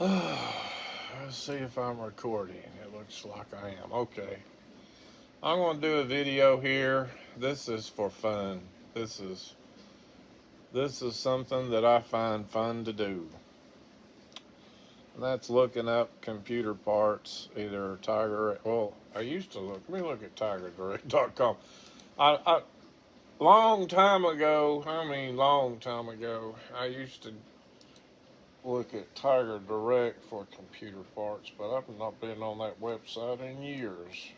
Let's see if I'm recording. It looks like I am. Okay. I'm going to do a video here. This is for fun. This is this is something that I find fun to do. And that's looking up computer parts, either Tiger. Well, I used to look. Let me look at TigerDirect.com. I long time ago. I mean, long time ago. I used to look at Tiger Direct for computer parts, but I've not been on that website in years.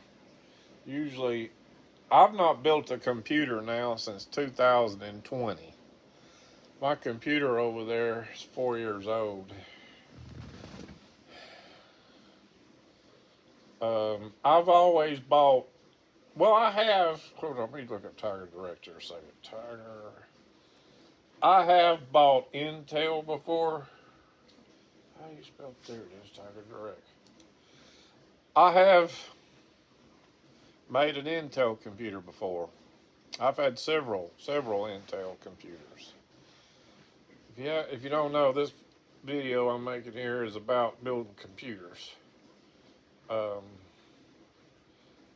Usually, I've not built a computer now since 2020. My computer over there is 4 years old. I've always bought, well, I have, hold on, let me look at Tiger Direct here a second. I have bought Intel before. How do you spell, there it is, Tiger Direct. I have made an Intel computer before. I've had several Intel computers. If you don't know, this video I'm making here is about building computers. Um,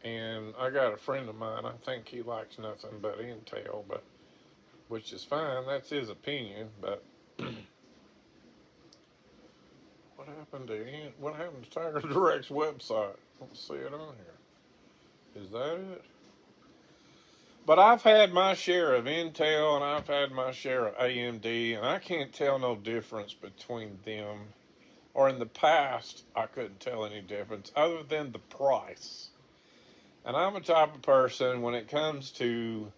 and I got a friend of mine, I think he likes nothing but Intel, but which is fine, that's his opinion, but what happened to Tiger Direct's website? I don't see it on here. Is that it? But I've had my share of Intel and I've had my share of AMD, and I can't tell no difference between them. Or in the past, I couldn't tell any difference other than the price. And I'm a type of person, when it comes to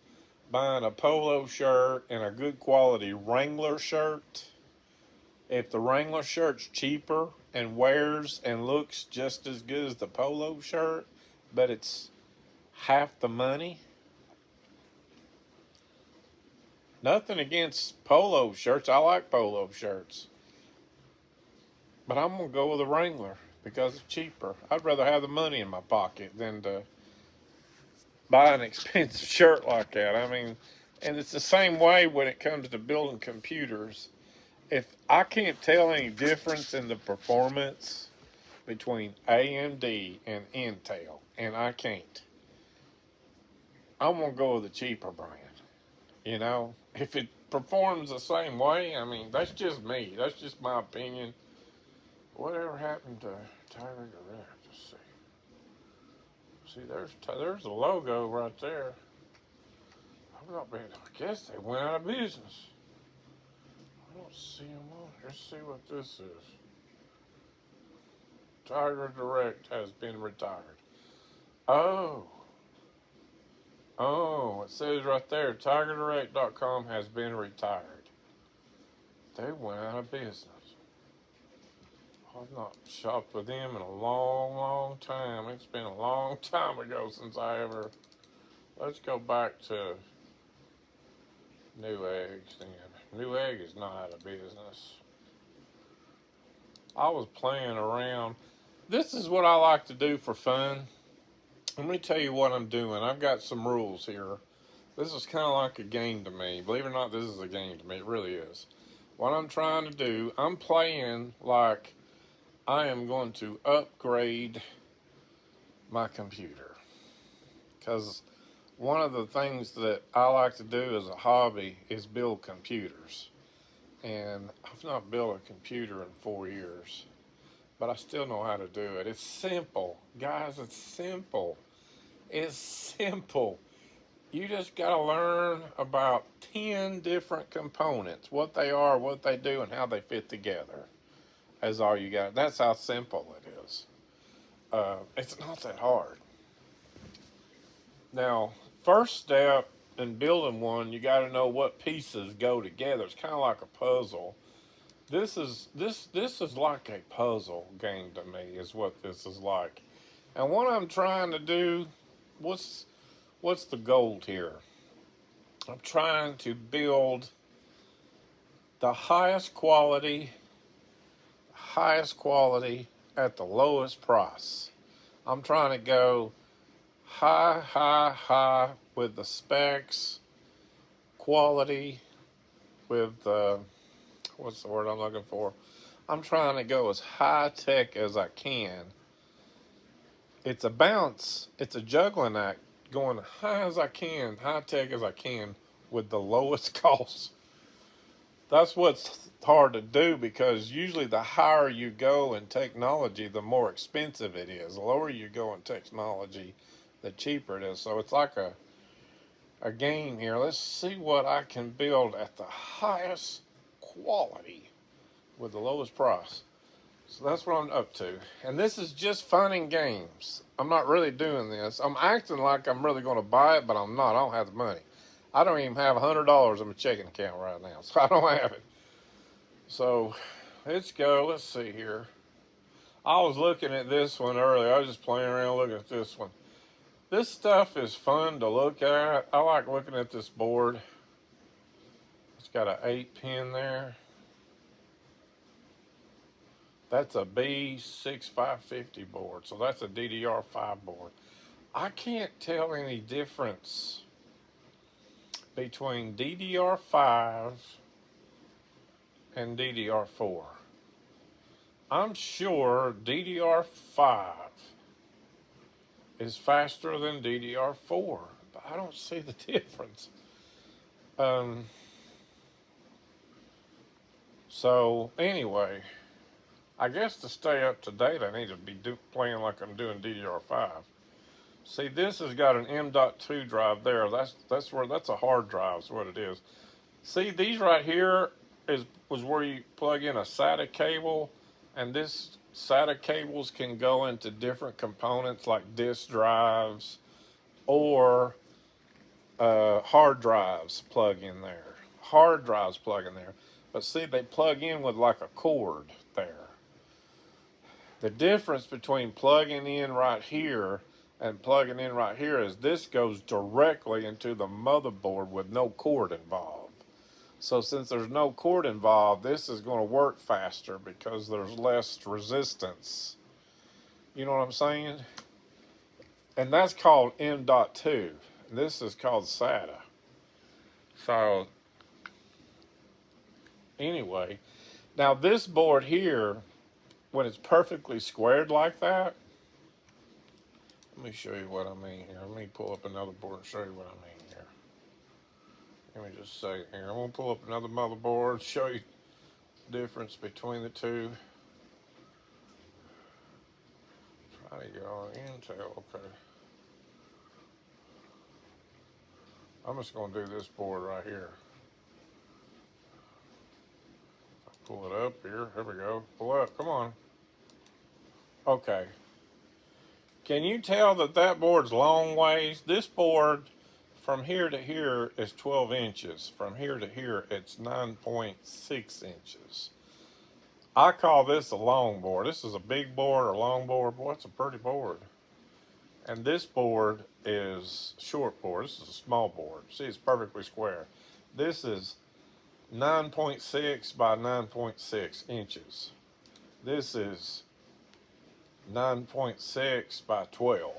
buying a polo shirt and a good quality Wrangler shirt, if the Wrangler shirt's cheaper and wears and looks just as good as the polo shirt, but it's half the money, nothing against polo shirts. I like polo shirts. But I'm going to go with a Wrangler because it's cheaper. I'd rather have the money in my pocket than to buy an expensive shirt like that. I mean, and it's the same way when it comes to building computers. If I can't tell any difference in the performance between AMD and Intel, and I can't, I'm going to go with the cheaper brand. You know, if it performs the same way, I mean, that's just me. That's just my opinion. Whatever happened to Tiger Direct? Let's see. There's the logo right there. I'm not being. I guess they went out of business. I don't see them on. Let's see what this is. Tiger Direct has been retired. Oh. Oh, it says right there, TigerDirect.com has been retired. They went out of business. I've not shopped with them in a long time. It's been a long time ago since I ever. Let's go back to Newegg's then. Newegg is not out of business. I was playing around. This is what I like to do for fun. Let me tell you what I'm doing. I've got some rules here. This is kind of like a game to me. Believe it or not, this is a game to me. It really is. What I'm trying to do, I'm playing like I am going to upgrade my computer. Because one of the things that I like to do as a hobby is build computers. And I've not built a computer in 4 years. But I still know how to do it. It's simple. Guys, it's simple. It's simple. You just got to learn about 10 different components, what they are, what they do, and how they fit together. That's all you got. That's how simple it is. It's not that hard. Now, first step in building one, you got to know what pieces go together. It's kind of like a puzzle. This is like a puzzle game to me, is what this is like. And what I'm trying to do, what's the goal here? I'm trying to build the highest quality at the lowest price. I'm trying to go high with the specs, quality, with what's the word I'm looking for? I'm trying to go as high tech as I can. It's a bounce. It's a juggling act, going high as I can, high tech as I can, with the lowest cost. That's what's hard to do, because usually the higher you go in technology, the more expensive it is. The lower you go in technology, the cheaper it is. So it's like a game here. Let's see what I can build at the highest quality with the lowest price. So that's what I'm up to. And this is just fun and games. I'm not really doing this. I'm acting like I'm really going to buy it, but I'm not. I don't have the money. I don't even have $100 in my checking account right now, so I don't have it. So let's go. Let's see here. I was looking at this one earlier. I was just playing around looking at this one. This stuff is fun to look at. I like looking at this board. It's got an 8-pin there. That's a B6550 board, so that's a DDR5 board. I can't tell any difference between DDR5 and DDR4. I'm sure DDR5 is faster than DDR4, but I don't see the difference. So anyway, I guess to stay up to date, I need to be playing like I'm doing DDR5. See, this has got an M.2 drive there. That's a hard drive is what it is. See, these right here was where you plug in a SATA cable, and this SATA cables can go into different components like disk drives or hard drives plug in there. Hard drives plug in there. But see, they plug in with like a cord there. The difference between plugging in right here and plugging in right here is this goes directly into the motherboard with no cord involved. So since there's no cord involved, this is going to work faster because there's less resistance. You know what I'm saying? And that's called M.2. This is called SATA. So anyway, now this board here, when it's perfectly squared like that, let me show you what I mean here. Let me pull up another board and show you what I mean here. Let me just say here. I'm going to pull up another motherboard, show you the difference between the two. Try to go on Intel, okay. I'm just going to do this board right here. Pull it up here. Here we go. Pull up. Come on. Okay. Can you tell that that board's long ways? This board from here to here is 12 inches. From here to here, it's 9.6 inches. I call this a long board. This is a big board or long board. Boy, it's a pretty board. And this board is short board. This is a small board. See, it's perfectly square. This is 9.6 by 9.6 inches. This is 9.6 by 12.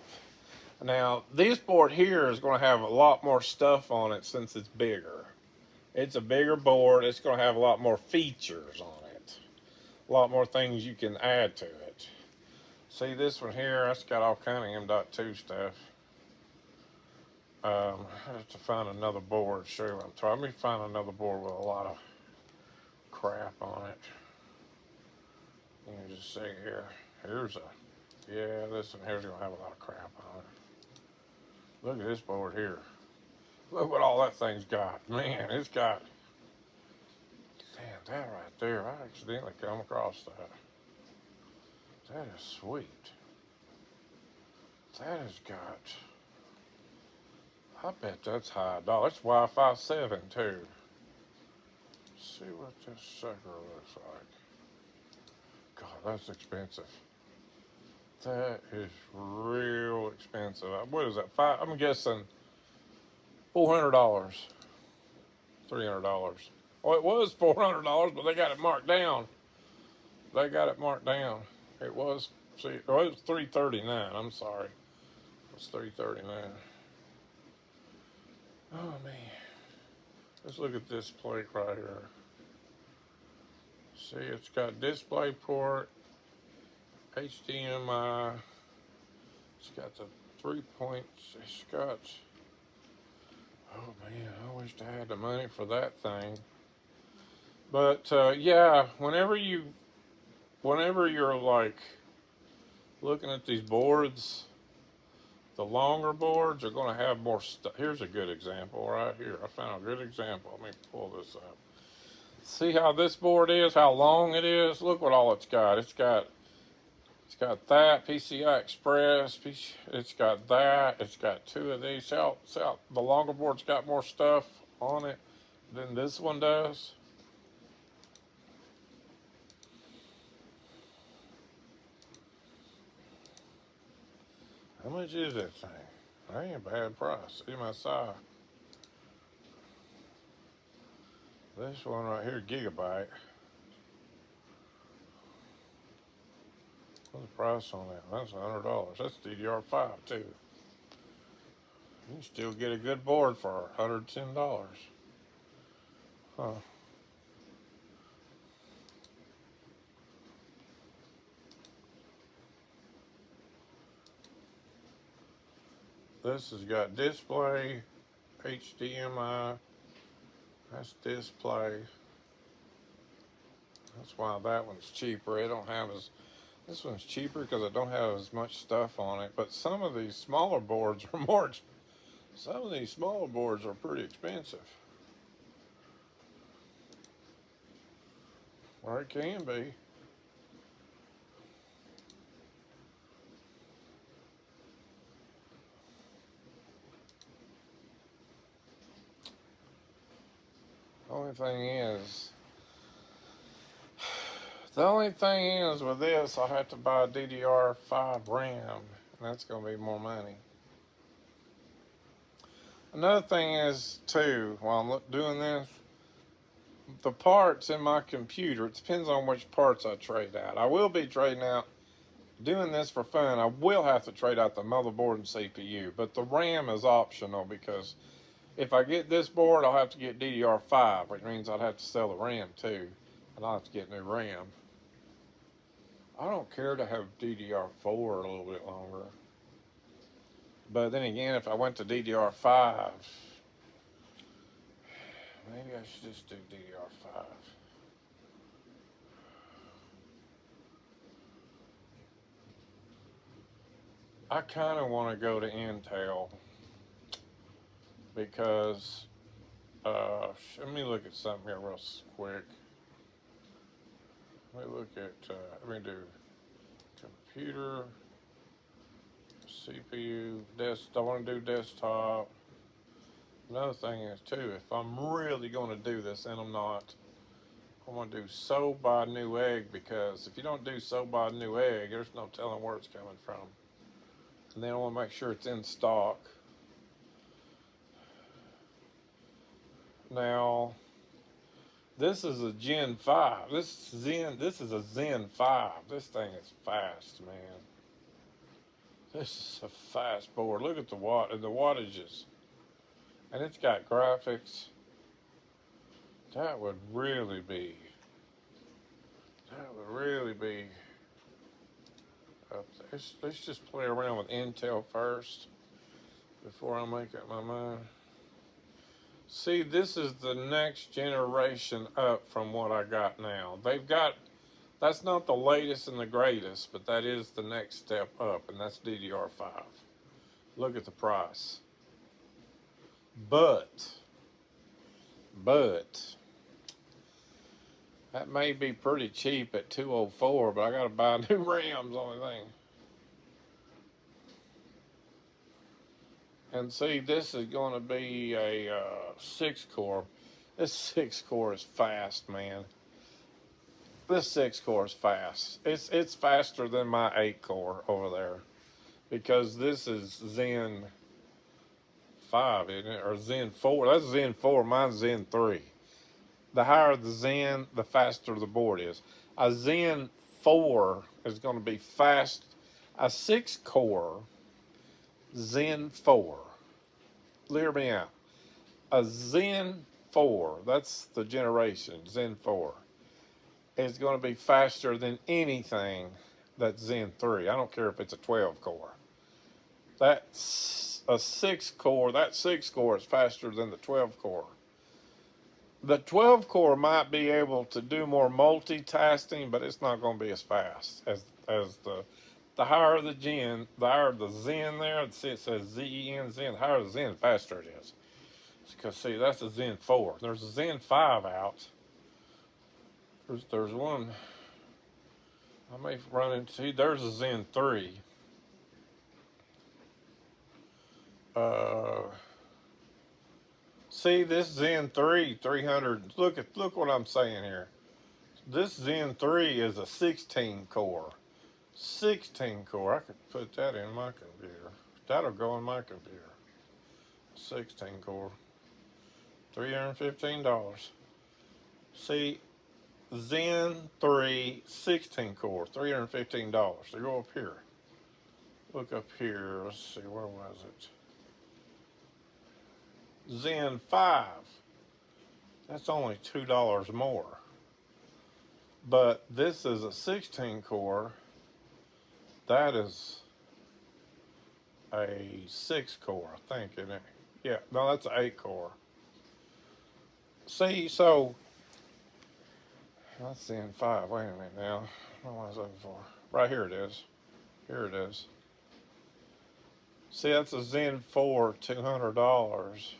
Now, this board here is going to have a lot more stuff on it since it's bigger. It's a bigger board. It's going to have a lot more features on it. A lot more things you can add to it. See this one here? That's got all kind of M.2 stuff. I have to find another board to show you what I'm talking. Let me find another board with a lot of crap on it. Let me just see here. This one here's going to have a lot of crap on it. Look at this board here. Look what all that thing's got. Man, it's got... Damn, that right there. I accidentally come across that. That is sweet. That has got... I bet that's high dollar. It's Wi-Fi 7 too. Let's see what this sucker looks like. God, that's expensive. That is real expensive. What is that? I'm guessing $400, $300. Well, it was $400, but they got it marked down. They got it marked down. It was, it was $339. I'm sorry. It was $339. Oh man. Let's look at this plate right here. See, it's got display port, HDMI. It's got the 3 points. It's got. Oh man, I wished I had the money for that thing. But yeah, whenever you're like looking at these boards, the longer boards are going to have more stuff. Here's a good example right here. I found a good example. Let me pull this up. See how this board is, how long it is? Look what all it's got. It's got that PCI Express. It's got that. It's got two of these. See how the longer board's got more stuff on it than this one does. How much is that thing? That ain't a bad price. See my size. This one right here, Gigabyte. What's the price on that? That's $100. That's DDR5 too. You can still get a good board for $110. Huh. This has got display, HDMI. That's display. That's why that one's cheaper. It don't have as This one's cheaper because it don't have as much stuff on it. But some of these smaller boards are more. Some of these smaller boards are pretty expensive. Or it can be. The only thing is with this, I have to buy a DDR5 RAM, and that's going to be more money. Another thing is, too, while I'm doing this, the parts in my computer, it depends on which parts I trade out. I will be trading out, doing this for fun, I will have to trade out the motherboard and CPU, but the RAM is optional because if I get this board, I'll have to get DDR5, which means I'd have to sell the RAM too, and I'll have to get new RAM. I don't care to have DDR4 a little bit longer. But then again, if I went to DDR5, maybe I should just do DDR5. I kind of want to go to Intel because, let me look at something here real quick. Let me do computer, CPU, I want to do desktop. Another thing is too, if I'm really going to do this, and I'm not, I want to do sold by Newegg, because if you don't do sold by Newegg, there's no telling where it's coming from. And then I want to make sure it's in stock. Now, this is a Gen 5. This is a Zen 5. This thing is fast, man. This is a fast board. Look at the wattages. And it's got graphics. That would really be up there. Let's just play around with Intel first before I make up my mind. See, this is the next generation up from what I got now. That's not the latest and the greatest, but that is the next step up, and that's DDR5. Look at the price. But, that may be pretty cheap at $204, but I gotta buy new RAMs, only thing. And see, this is going to be a 6-core. This 6-core is fast, man. This 6-core is fast. It's faster than my 8-core over there, because this is Zen 5, isn't it? Or Zen 4. That's Zen 4. Mine's Zen 3. The higher the Zen, the faster the board is. A Zen 4 is going to be fast. A 6-core Zen 4. Hear me out. A Zen 4, that's the generation, Zen 4. is going to be faster than anything that's Zen 3. I don't care if it's a 12 core. That's a 6 core. That 6 core is faster than the 12 core. The 12 core might be able to do more multitasking, but it's not going to be as fast as the higher the Gen, the higher the Zen there. See, it says Zen, Zen. The higher the Zen, the faster it is. Because see, that's a Zen 4. There's a Zen 5 out. There's one. I may run into. See, there's a Zen 3. See this Zen 3 300. Look what I'm saying here. This Zen 3 is a 16 core. 16 core. I could put that in my computer. That'll go in my computer. 16 core. $315. See, Zen 3 16 core. $315. So go up here. Look up here. Let's see, where was it? Zen 5. That's only $2 more. But this is a 16 core. That is a 6 core, I think, isn't it? Yeah, no, that's an 8 core. See, so that's Zen 5. Wait a minute now. What was I looking for? Right here it is. Here it is. See, that's a Zen 4, $200.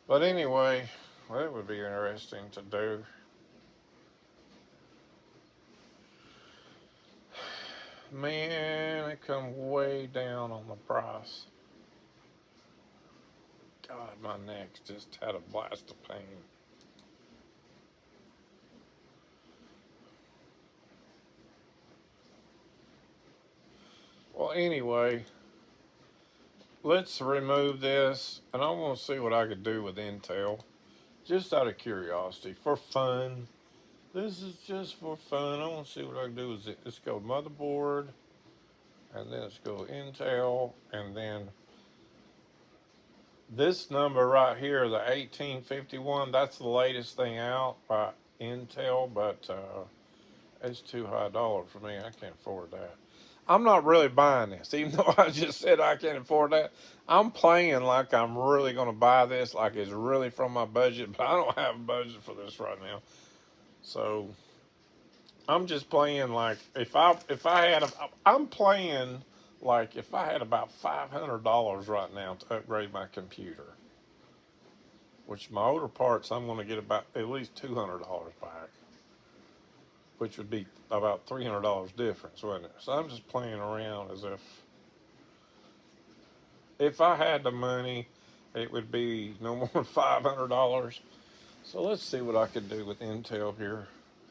But anyway, that would be interesting to do. Man, it come way down on the price. God, my neck just had a blast of pain. Well, anyway, let's remove this, and I want to see what I could do with Intel. Just out of curiosity, for fun. This is just for fun. I want to see what I can do with it. Let's go motherboard, and then let's go Intel, and then this number right here, the 1851, that's the latest thing out by Intel, but it's too high dollar for me. I can't afford that. I'm not really buying this, even though I just said I can't afford that. I'm playing like I'm really going to buy this, like it's really from my budget, but I don't have a budget for this right now. So I'm just playing like I'm playing like if I had about $500 right now to upgrade my computer, which my older parts I'm going to get about at least $200 back, which would be about $300 difference, wouldn't it? So I'm just playing around as if I had the money, it would be no more than $500. So let's see what I could do with Intel here.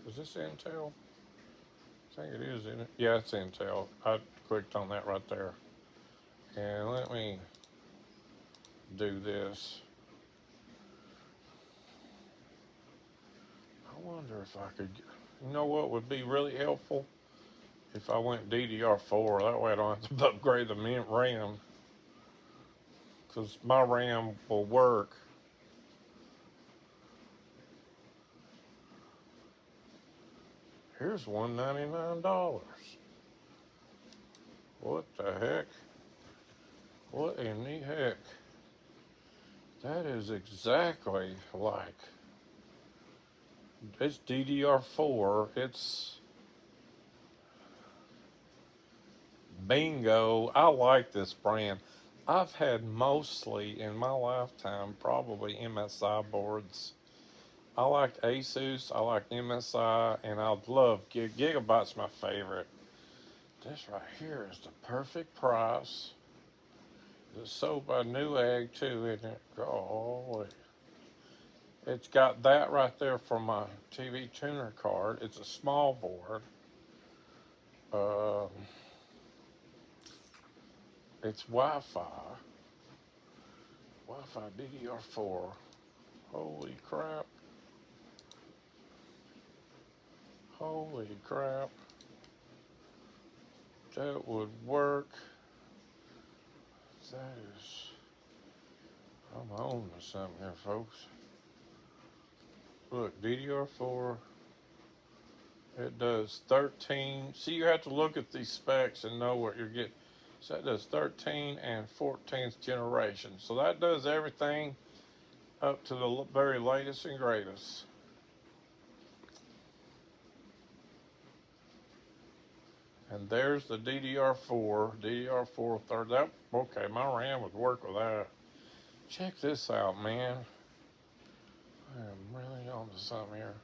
Is this Intel? I think it is, isn't it? Yeah, it's Intel. I clicked on that right there. And let me do this. I wonder if I could, you know what would be really helpful? If I went DDR4, that way I don't have to upgrade the RAM. Because my RAM will work. Here's $199. What the heck? What in the heck? That is exactly like, it's DDR4. It's bingo. I like this brand. I've had mostly in my lifetime probably MSI boards. I like Asus, I like MSI, and I love Gigabyte's my favorite. This right here is the perfect price. It's sold by Newegg too, isn't it? Golly. It's got that right there for my TV tuner card. It's a small board. It's Wi-Fi. Wi-Fi DDR4. Holy crap. Holy crap. That would work. That is, I'm on to something here, folks. Look, DDR4. It does 13. See, you have to look at these specs and know what you're getting. So that does 13 and 14th generation. So that does everything up to the very latest and greatest. And there's the DDR4, DDR4 third. That okay? My RAM would work with that. Check this out, man. I am really onto something here.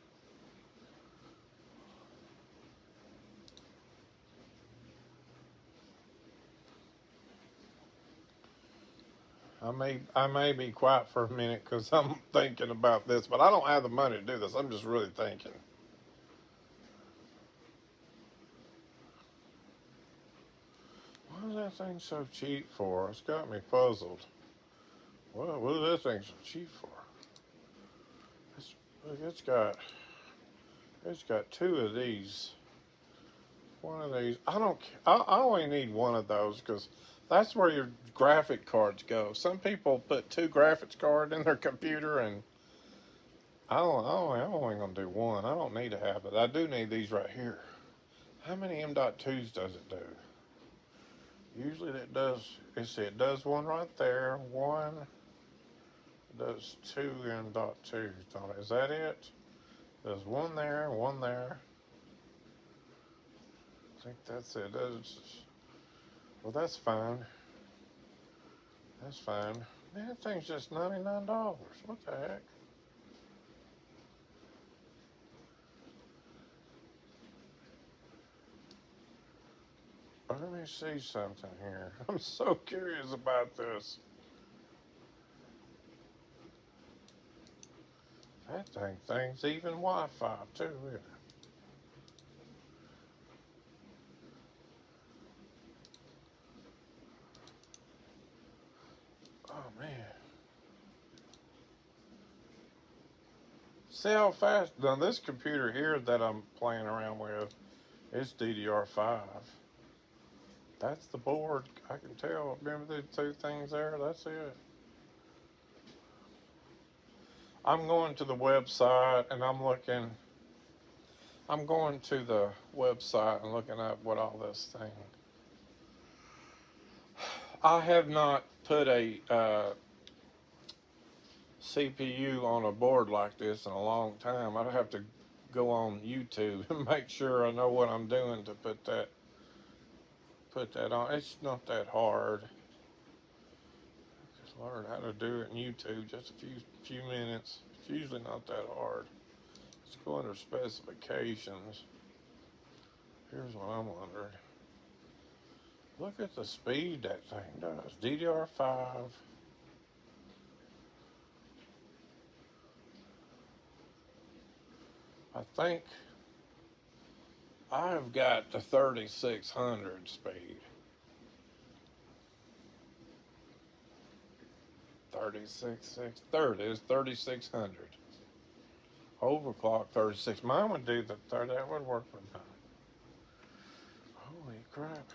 I may be quiet for a minute because I'm thinking about this, but I don't have the money to do this. I'm just really thinking. Why is that thing so cheap for? It's got me puzzled. What is that thing so cheap for? Look, it's got two of these. One of these. I don't. I only need one of those because that's where your graphic cards go. Some people put two graphics cards in their computer, and I'm only gonna do one. I don't need to have it. I do need these right here. How many M.2s does it do? Usually it does. It does one right there. One. It does two M.2s. Is that it? There's one there, one there. I think that's it. Well, that's fine. That's fine. Man, that thing's just $99. What the heck? Let me see something here. I'm so curious about this. That thing's even Wi-Fi too, isn't it? Oh man. See how fast now this computer here that I'm playing around with is DDR5. That's the board. I can tell. Remember the two things there? That's it. I'm going to the website and I'm going to the website and looking up what all this thing. I have not put a CPU on a board like this in a long time. I'd have to go on YouTube and make sure I know what I'm doing to put that on. It's not that hard. Just learn how to do it in YouTube. Just a few minutes. It's usually not that hard. Let's go under specifications. Here's what I'm wondering. Look at the speed that thing does. DDR5. I think I've got the 3600 speed. 36, 3600. Overclock 36. Mine would do the 30. That would work with mine. Holy crap.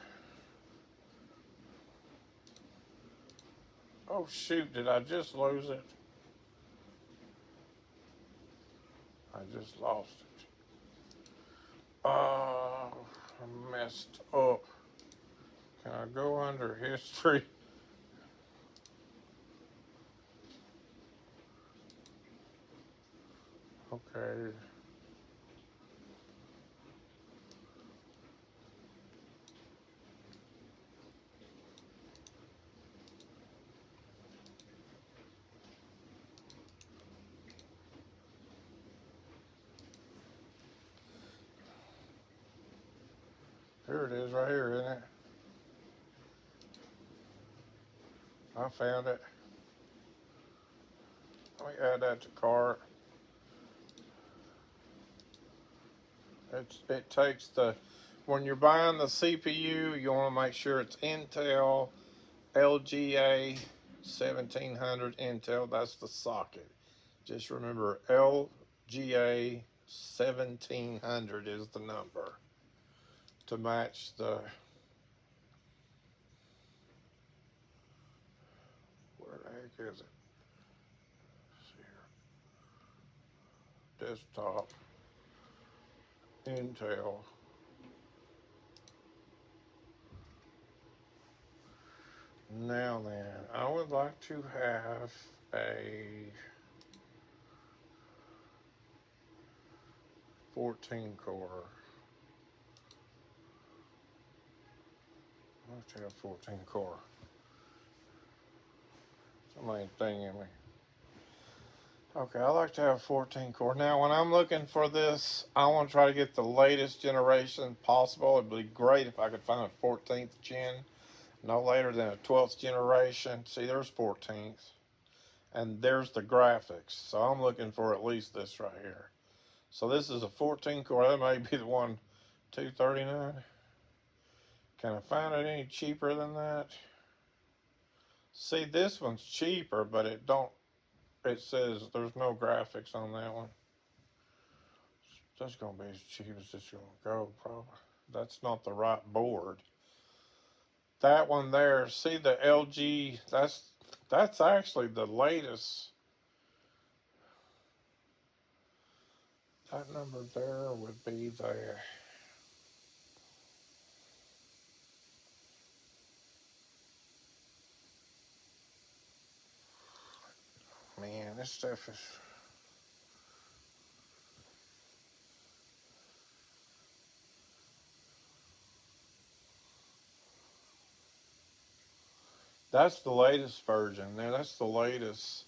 Oh shoot, did I just lose it? I just lost it. Oh, I messed up. Can I go under history? Okay. Here it is right here, isn't it? I found it. Let me add that to cart. It takes when you're buying the CPU, you want to make sure it's Intel LGA 1700 Intel. That's the socket. Just remember LGA 1700 is the number to match the. Where the heck is it? desktop, Intel. Now then, I would like to have a 14 core. I like to have 14 core. Somebody thinking me. Okay, I like to have 14 core. Now, when I'm looking for this, I want to try to get the latest generation possible. It'd be great if I could find a 14th gen, no later than a 12th generation. See, there's 14th. And there's the graphics. So I'm looking for at least this right here. So this is a 14 core. That may be the one 239. Can I find it any cheaper than that? See, this one's cheaper, but it says there's no graphics on that one. That's gonna be as cheap as it's gonna go, probably. That's not the right board. That one there, see the LG, that's actually the latest. That number there would be there. Man, this stuff is. That's the latest version. There, that's the latest.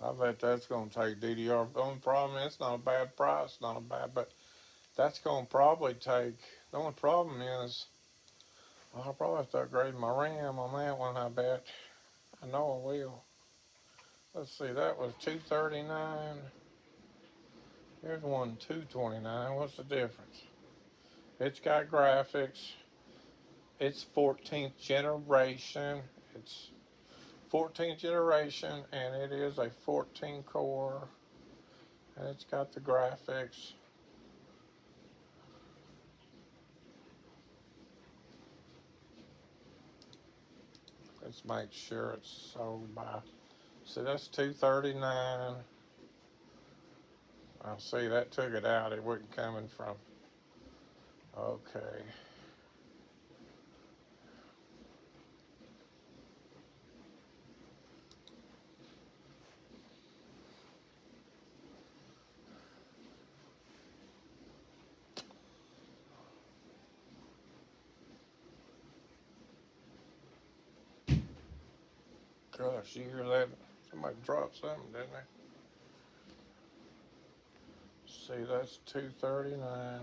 I bet that's gonna take DDR. The only problem is it's not a bad price, not a bad, but that's gonna probably take. The only problem is I'll probably have to upgrade my RAM on that one. I bet. I know I will. Let's see. That was 239. Here's one 229. What's the difference? It's got graphics. It's 14th generation. It's 14th generation, and it is a 14 core, and it's got the graphics. Let's make sure it's sold by. See, that's 239. I see that took it out. It wasn't coming from. Okay. Gosh, you hear that? Somebody dropped something, didn't they? See, that's 239.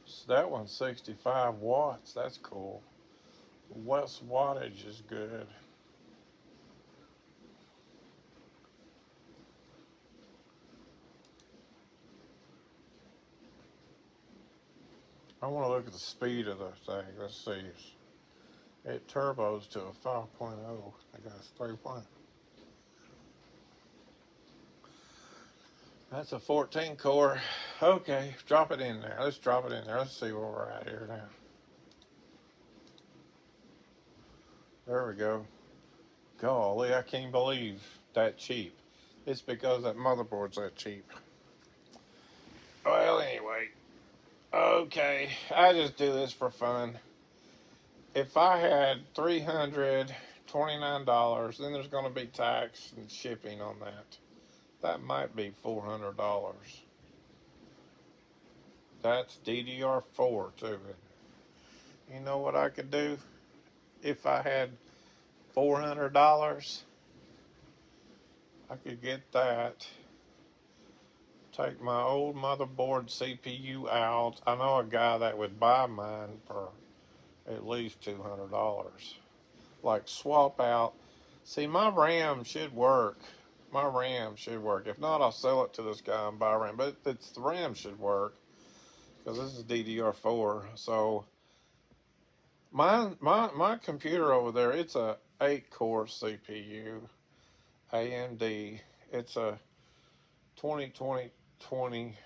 So that one's 65 watts. That's cool. Less wattage is good. I want to look at the speed of the thing. Let's see. It turbos to a 5.0. I got a 3.0. That's a 14 core. Okay, drop it in there. Let's drop it in there. Let's see where we're at here now. There we go. Golly, I can't believe that cheap. It's because that motherboard's that cheap. Well, anyway. Okay, I just do this for fun. If I had $329, then there's going to be tax and shipping on that. That might be $400. That's DDR4 too. You know what I could do? If I had $400, I could get that. Take my old motherboard CPU out. I know a guy that would buy mine for at least $200. Like swap out. See, my RAM should work. My RAM should work. If not, I'll sell it to this guy and buy RAM. But the RAM should work because this is DDR4. So my computer over there, it's a 8-core CPU, AMD. It's a 2020.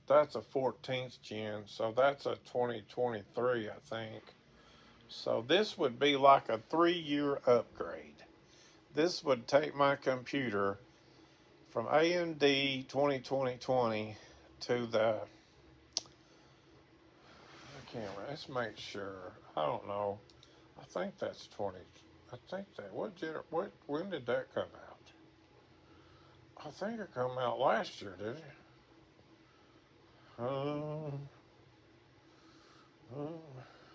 That's a 14th gen. So that's a 2023, I think. So this would be like a 3-year upgrade. This would take my computer from AMD 2020 to the, I can't remember, let's make sure, I don't know, I think that's 20, I think that, when did that come out? I think it come out last year, did it? Um,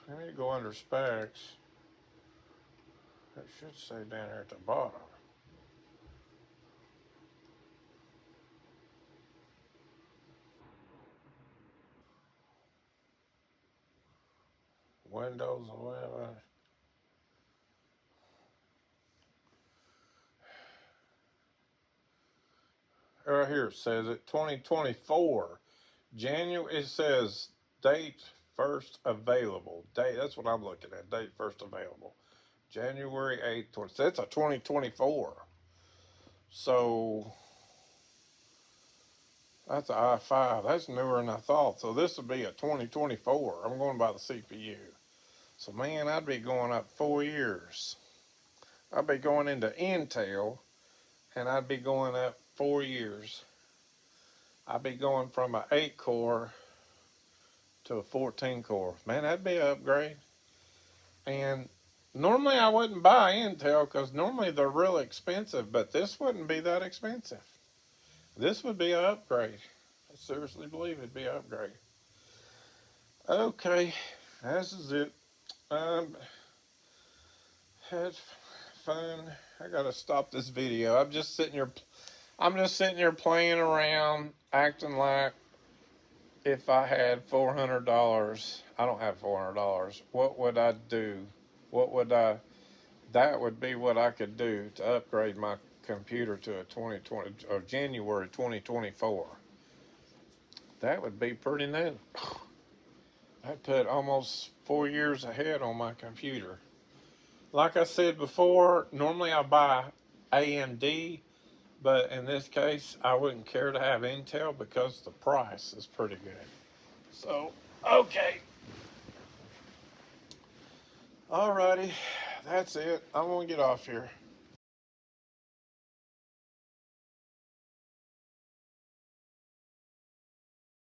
let me go under specs. It should say down here at the bottom. Windows 11. Right here it says it 2024. January, it says date first available. Date, that's what I'm looking at. Date first available. January 8th, 20. That's a 2024. So that's an i5. That's newer than I thought. So this would be a 2024. I'm going by the CPU. So man, I'd be going up 4 years. I'd be going into Intel, and I'd be going up 4 years. I'd be going from an 8 core to a 14 core. Man, that'd be an upgrade. And normally I wouldn't buy Intel because normally they're really expensive, but this wouldn't be that expensive. This would be an upgrade. I seriously believe it'd be an upgrade. Okay, this is it. Had fun. I gotta stop this video. I'm just sitting here playing around, acting like if I had $400. I don't have $400. What would I do? What would I? That would be what I could do to upgrade my computer to a 2020 or January 2024. That would be pretty new. I'd put almost 4 years ahead on my computer. Like I said before, normally I buy AMD, but in this case, I wouldn't care to have Intel because the price is pretty good. So, okay. Alrighty, that's it. I'm gonna get off here.